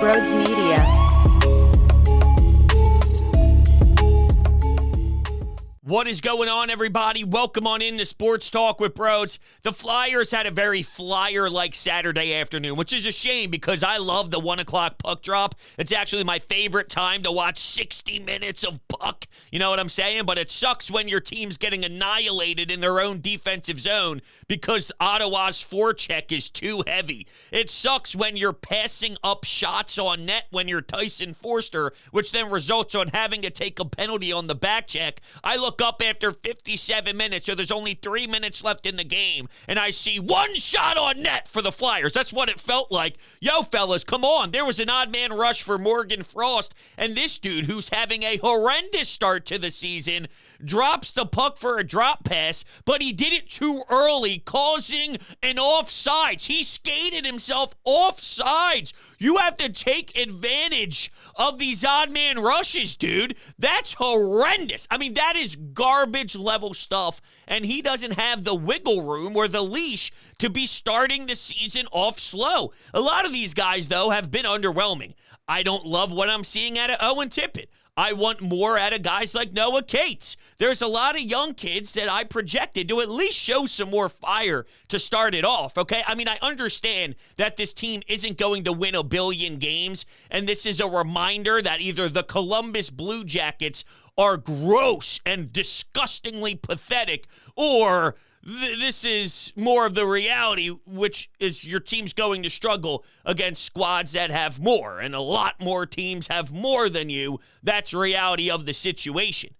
Broads Media. What is going on, everybody? Welcome on in to Sports Talk with Broads. The Flyers had a very Flyer-like Saturday afternoon, which is a shame because I love the 1 o'clock puck drop. It's actually my favorite time to watch 60 minutes of puck. You know what I'm saying? But it sucks when your team's getting annihilated in their own defensive zone because Ottawa's forecheck is too heavy. It sucks when you're passing up shots on net when you're Tyson Forster, which then results on having to take a penalty on the back check. I look up after 57 minutes, so there's only 3 minutes left in the game, and I see one shot on net for the Flyers. That's what it felt like. Yo, fellas, come on. There was an odd man rush for Morgan Frost, and this dude, who's having a horrendous start to the season, drops the puck for a drop pass, but he did it too early, causing an offsides. He skated himself offsides. You have to take advantage of these odd man rushes, dude. That's horrendous. I mean, that is garbage level stuff, and he doesn't have the wiggle room or the leash to be starting the season off slow. A lot of these guys, though, have been underwhelming. I don't love what I'm seeing out of Owen Tippett. I want more out of guys like Noah Cates. There's a lot of young kids that I projected to at least show some more fire to start it off, okay? I mean, I understand that this team isn't going to win a billion games, and this is a reminder that either the Columbus Blue Jackets are gross and disgustingly pathetic, or this is more of the reality, which is your team's going to struggle against squads that have more, and a lot more teams have more than you. That's reality of the situation.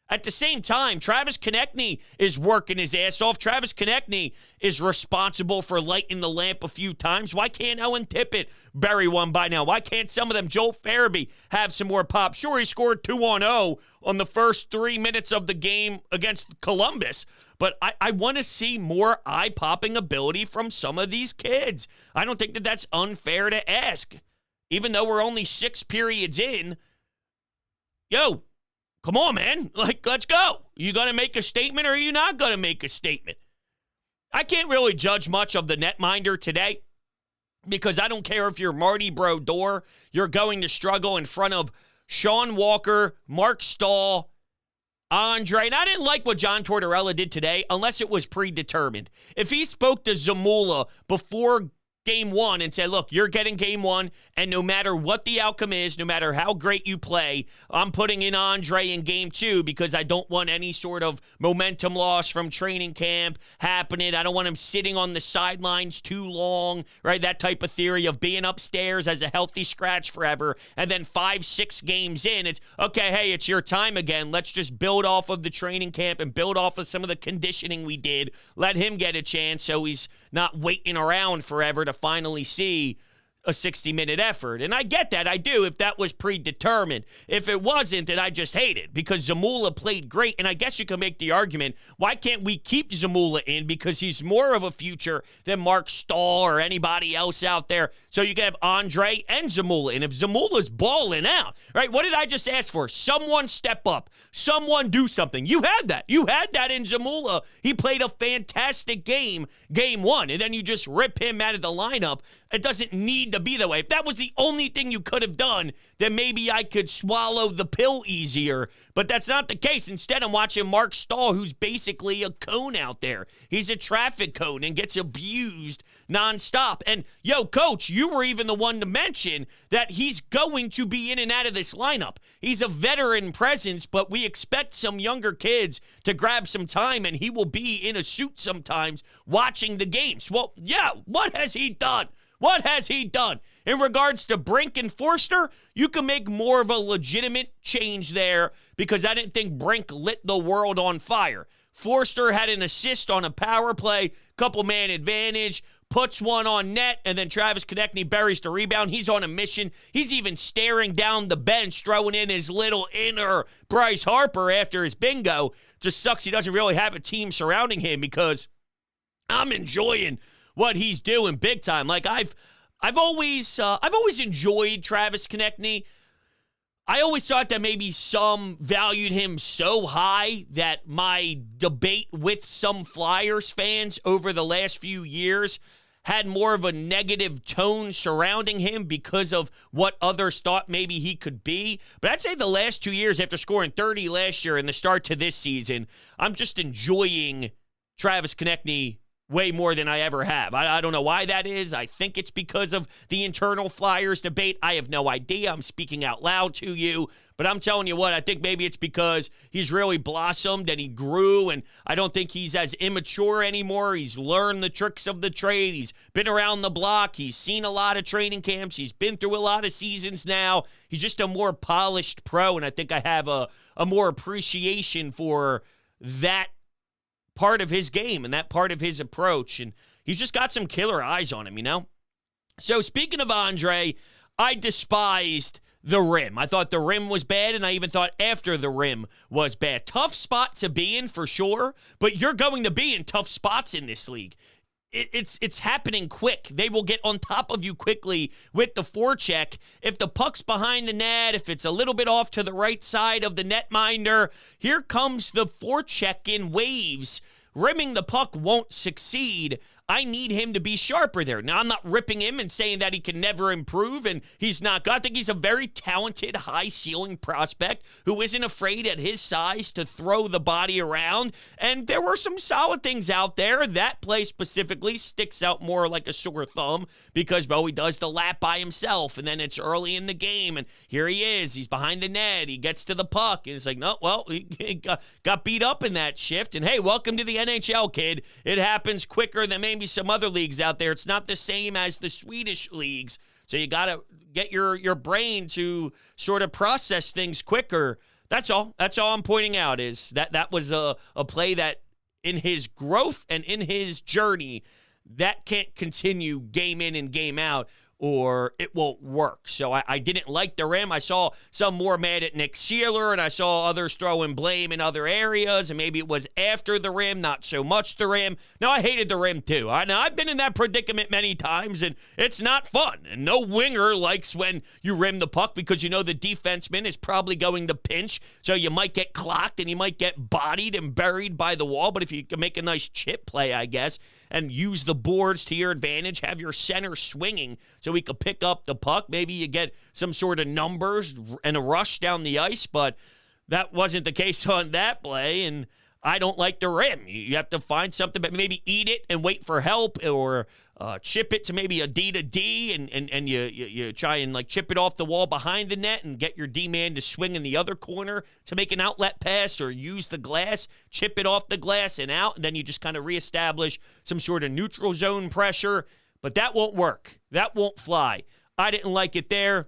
At the same time, Travis Konechny is working his ass off. Travis Konechny is responsible for lighting the lamp a few times. Why can't Owen Tippett bury one by now? Why can't some of them, Joel Farabee, have some more pop? Sure, he scored 2-0 on the first 3 minutes of the game against Columbus, but I want to see more eye-popping ability from some of these kids. I don't think that that's unfair to ask. Even though we're only 6 periods in, yo, come on, man. Like, let's go. You going to make a statement or are you not going to make a statement? I can't really judge much of the netminder today because I don't care if you're Marty Brodeur, you're going to struggle in front of Sean Walker, Mark Stahl, Andre. And I didn't like what John Tortorella did today unless it was predetermined. If he spoke to Zamula before game one and said, look, you're getting game one, and no matter what the outcome is, no matter how great you play, I'm putting in Andre in game two because I don't want any sort of momentum loss from training camp happening. I don't want him sitting on the sidelines too long, right? That type of theory of being upstairs as a healthy scratch forever, and then 5-6 games in, it's, okay, hey, it's your time again. Let's just build off of the training camp and build off of some of the conditioning we did. Let him get a chance so he's not waiting around forever to finally see a 60-minute effort. And I get that. I do, if that was predetermined. If it wasn't, then I just hate it because Zamula played great. And I guess you can make the argument, why can't we keep Zamula in? Because he's more of a future than Mark Stahl or anybody else out there. So you can have Andre and Zamula. And if Zamula's balling out, right, what did I just ask for? Someone step up. Someone do something. You had that. You had that in Zamula. He played a fantastic game one. And then you just rip him out of the lineup. It doesn't need to be that way. If that was the only thing you could have done, then maybe I could swallow the pill easier. But that's not the case. Instead, I'm watching Mark Stahl, who's basically a cone out there. He's a traffic cone and gets abused nonstop. And, yo, Coach, you were even the one to mention that he's going to be in and out of this lineup. He's a veteran presence, but we expect some younger kids to grab some time, and he will be in a suit sometimes watching the games. Well, yeah, what has he done? What has he done? In regards to Brink and Forster, you can make more of a legitimate change there because I didn't think Brink lit the world on fire. Forster had an assist on a power play, couple-man advantage, puts one on net, and then Travis Konechny buries the rebound. He's on a mission. He's even staring down the bench, throwing in his little inner Bryce Harper after his bingo. Just sucks he doesn't really have a team surrounding him because I'm enjoying what he's doing big time. Like I've always enjoyed Travis Konechny. I always thought that maybe some valued him so high that my debate with some Flyers fans over the last few years had more of a negative tone surrounding him because of what others thought maybe he could be. But I'd say the last 2 years, after scoring 30 last year and the start to this season, I'm just enjoying Travis Konechny way more than I ever have. I don't know why that is. I think it's because of the internal Flyers debate. I have no idea. I'm speaking out loud to you. But I'm telling you what, I think maybe it's because he's really blossomed and he grew, and I don't think he's as immature anymore. He's learned the tricks of the trade. He's been around the block. He's seen a lot of training camps. He's been through a lot of seasons now. He's just a more polished pro, and I think I have a more appreciation for that part of his game and that part of his approach, and he's just got some killer eyes on him, you know? So speaking of Andre, I despised the rim. I thought the rim was bad, and I even thought after the rim was bad. Tough spot to be in for sure, but you're going to be in tough spots in this league. It's happening quick. They will get on top of you quickly with the forecheck. If the puck's behind the net, if it's a little bit off to the right side of the netminder, here comes the forecheck in waves. Rimming the puck won't succeed. I need him to be sharper there. Now, I'm not ripping him and saying that he can never improve, and he's not. I think he's a very talented, high-ceiling prospect who isn't afraid at his size to throw the body around, and there were some solid things out there. That play specifically sticks out more like a sore thumb because, well, he does the lap by himself, and then it's early in the game, and here he is. He's behind the net. He gets to the puck, and it's like, no, well, he got beat up in that shift, and hey, welcome to the NHL, kid. It happens quicker than maybe some other leagues out there. It's not the same as the Swedish leagues, so you got to get your brain to sort of process things quicker. That's all I'm pointing out is that was a play that in his growth and in his journey, that can't continue game in and game out, or it won't work. So I didn't like the rim. I saw some more mad at Nick Sealer, and I saw others throwing blame in other areas, and maybe it was after the rim, not so much the rim. No, I hated the rim too. I've been in that predicament many times, and it's not fun. And no winger likes when you rim the puck because you know the defenseman is probably going to pinch, so you might get clocked and you might get bodied and buried by the wall. But if you can make a nice chip play, I guess, and use the boards to your advantage, have your center swinging so he could pick up the puck. Maybe you get some sort of numbers and a rush down the ice, but that wasn't the case on that play, and I don't like the rim. You have to find something, but maybe eat it and wait for help, or chip it to maybe a D to D, and you try and like chip it off the wall behind the net and get your D-man to swing in the other corner to make an outlet pass, or use the glass, chip it off the glass and out, and then you just kind of reestablish some sort of neutral zone pressure. But that won't work. That won't fly. I didn't like it there.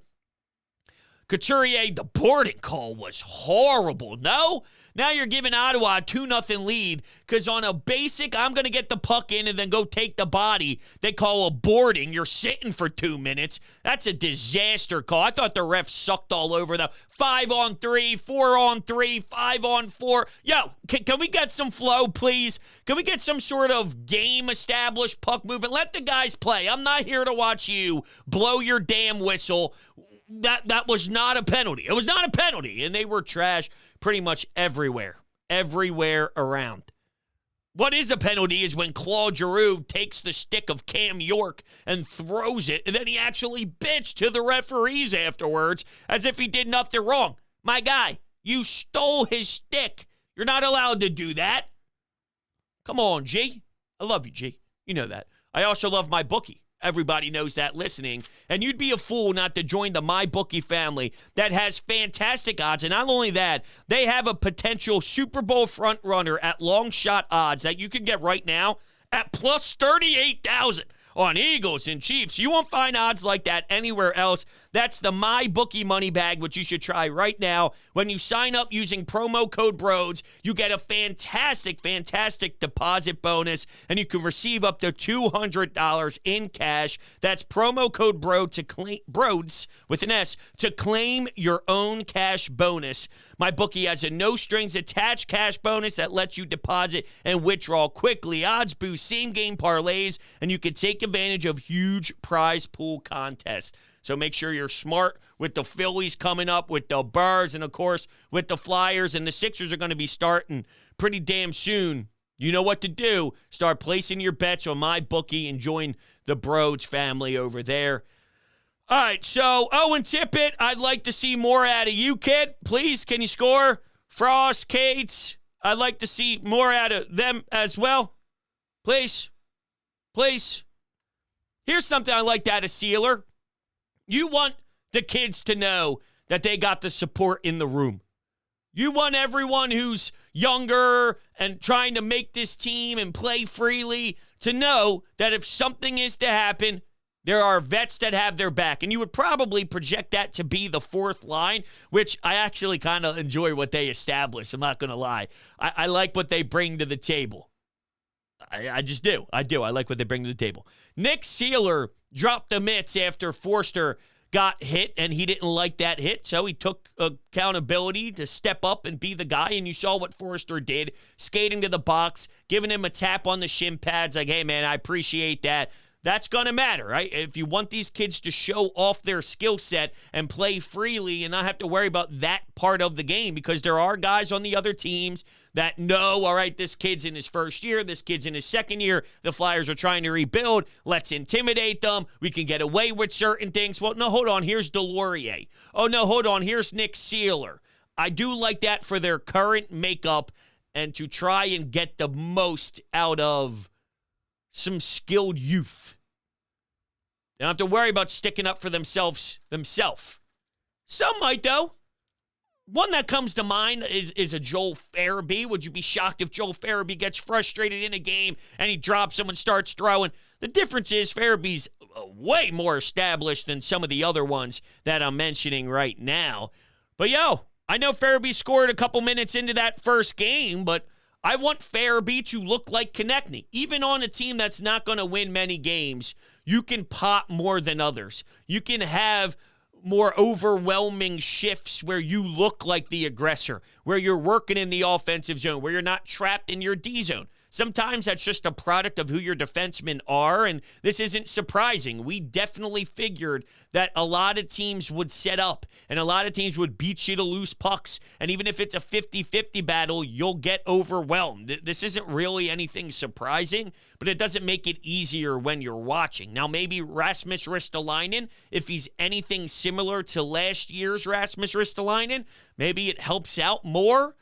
Couturier, the boarding call was horrible. No? Now you're giving Ottawa a 2-0 lead because on a basic, I'm going to get the puck in and then go take the body, they call a boarding. You're sitting for 2 minutes. That's a disaster call. I thought the ref sucked all over the 5-on-3, 4-on-3, 5-on-4. Yo, can we get some flow, please? Can we get some sort of game established, puck movement? Let the guys play. I'm not here to watch you blow your damn whistle. That was not a penalty. It was not a penalty, and they were trash pretty much everywhere around. What is a penalty is when Claude Giroux takes the stick of Cam York and throws it, and then he actually bitched to the referees afterwards as if he did nothing wrong. My guy, you stole his stick. You're not allowed to do that. Come on, G. I love you, G. You know that. I also love my bookie. Everybody knows that listening. And you'd be a fool not to join the MyBookie family that has fantastic odds. And not only that, they have a potential Super Bowl front runner at long shot odds that you can get right now at plus 38,000 on Eagles and Chiefs. You won't find odds like that anywhere else. That's the MyBookie money bag, which you should try right now. When you sign up using promo code BROADS, you get a fantastic deposit bonus, and you can receive up to $200 in cash. That's promo code BROADS with an S to claim your own cash bonus. MyBookie has a no-strings-attached cash bonus that lets you deposit and withdraw quickly. Odds boost, same-game parlays, and you can take advantage of huge prize pool contests. So make sure you're smart with the Phillies coming up, with the Birds, and, of course, with the Flyers. And the Sixers are going to be starting pretty damn soon. You know what to do. Start placing your bets on MyBookie and join the Broads family over there. All right, so Owen Tippett, I'd like to see more out of you, kid. Please, can you score? Frost, Cates, I'd like to see more out of them as well. Please. Please. Here's something I liked out of Sealer. You want the kids to know that they got the support in the room. You want everyone who's younger and trying to make this team and play freely to know that if something is to happen, there are vets that have their back. And you would probably project that to be the fourth line, which I actually kind of enjoy what they establish. I'm not going to lie. I like what they bring to the table. I just do. I like what they bring to the table. Nick Sealer dropped the mitts after Forster got hit, and he didn't like that hit, so he took accountability to step up and be the guy, and you saw what Forster did, skating to the box, giving him a tap on the shin pads, like, hey, man, I appreciate that. That's going to matter, right? If you want these kids to show off their skill set and play freely and not have to worry about that part of the game, because there are guys on the other teams that know, all right, this kid's in his first year, this kid's in his second year, the Flyers are trying to rebuild, let's intimidate them, we can get away with certain things. Well, no, hold on, here's Delorier. Oh, no, hold on, here's Nick Sealer. I do like that for their current makeup and to try and get the most out of some skilled youth. They don't have to worry about sticking up for themselves. Some might, though. One that comes to mind is a Joel Farabee. Would you be shocked if Joel Farabee gets frustrated in a game and he drops him and starts throwing? The difference is Farabee's way more established than some of the other ones that I'm mentioning right now. But, I know Farabee scored a couple minutes into that first game, but I want Farabee to look like Konechny. Even on a team that's not going to win many games, you can pop more than others. You can have more overwhelming shifts where you look like the aggressor, where you're working in the offensive zone, where you're not trapped in your D zone. Sometimes that's just a product of who your defensemen are, and this isn't surprising. We definitely figured that a lot of teams would set up, and a lot of teams would beat you to loose pucks, and even if it's a 50-50 battle, you'll get overwhelmed. This isn't really anything surprising, but it doesn't make it easier when you're watching. Now, maybe Rasmus Ristolainen, if he's anything similar to last year's Rasmus Ristolainen, maybe it helps out more.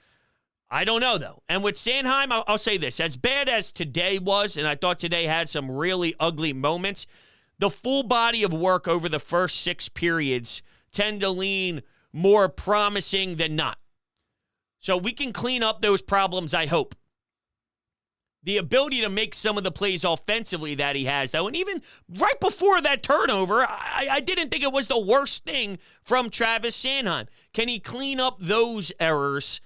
I don't know, though. And with Sanheim, I'll say this. As bad as today was, and I thought today had some really ugly moments, the full body of work over the first 6 periods tend to lean more promising than not. So we can clean up those problems, I hope. The ability to make some of the plays offensively that he has, though, and even right before that turnover, I didn't think it was the worst thing from Travis Sanheim. Can he clean up those errors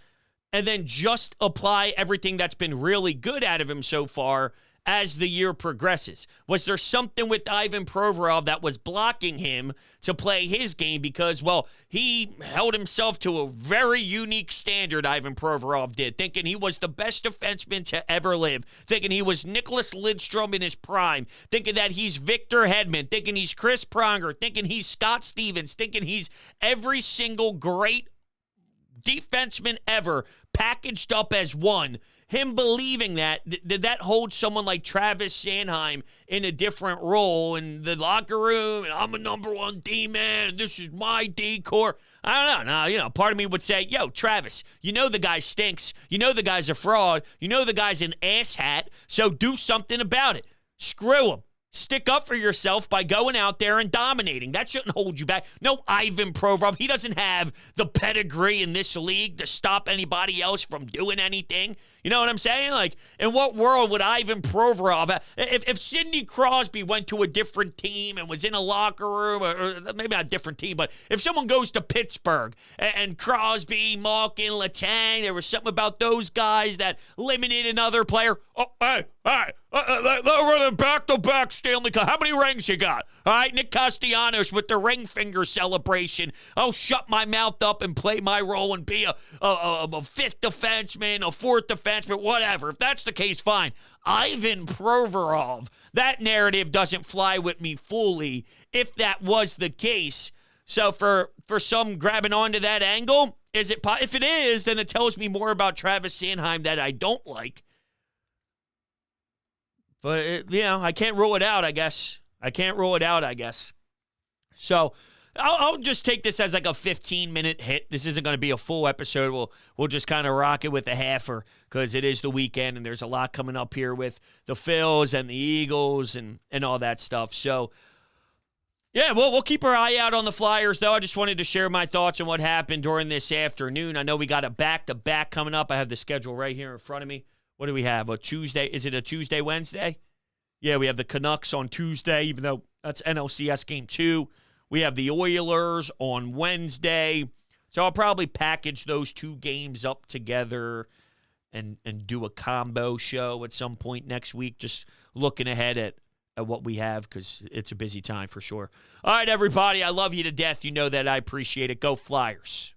and then just apply everything that's been really good out of him so far as the year progresses? Was there something with Ivan Provorov that was blocking him to play his game? Because, well, he held himself to a very unique standard, Ivan Provorov did, thinking he was the best defenseman to ever live, thinking he was Nicholas Lidstrom in his prime, thinking that he's Victor Hedman, thinking he's Chris Pronger, thinking he's Scott Stevens, thinking he's every single great defenseman ever packaged up as one. Him believing that, did that hold someone like Travis Sanheim in a different role in the locker room? And I'm a number one D-man. This is my D-core. I don't know. Now, part of me would say, yo, Travis, you know the guy stinks. You know the guy's a fraud. You know the guy's an asshat. So do something about it. Screw him. Stick up for yourself by going out there and dominating. That shouldn't hold you back. No Ivan Provorov. He doesn't have the pedigree in this league to stop anybody else from doing anything. You know what I'm saying? Like, in what world would Ivan Provorov, if Sidney Crosby went to a different team and was in a locker room, or maybe not a different team, but if someone goes to Pittsburgh and Crosby, Malkin, Letang, there was something about those guys that limited another player. Oh, hey, they're running back-to-back Stanley Cup. How many rings you got? All right, Nick Castellanos with the ring finger celebration. I'll shut my mouth up and play my role and be a fifth defenseman, a fourth defenseman, whatever. If that's the case, fine. Ivan Provorov, that narrative doesn't fly with me fully if that was the case. So for some grabbing onto that angle, if it is, then it tells me more about Travis Sanheim that I don't like. But, I can't rule it out, I guess. I can't rule it out, I guess. So I'll just take this as like a 15-minute hit. This isn't going to be a full episode. We'll just kind of rock it with a halfer because it is the weekend and there's a lot coming up here with the Phils and the Eagles and all that stuff. So, yeah, we'll keep our eye out on the Flyers, though. I just wanted to share my thoughts on what happened during this afternoon. I know we got a back-to-back coming up. I have the schedule right here in front of me. What do we have? A Tuesday? Is it a Tuesday, Wednesday? Yeah, we have the Canucks on Tuesday, even though that's NLCS Game 2. We have the Oilers on Wednesday. So I'll probably package those two games up together and do a combo show at some point next week, just looking ahead at what we have because it's a busy time for sure. All right, everybody, I love you to death. You know that I appreciate it. Go Flyers.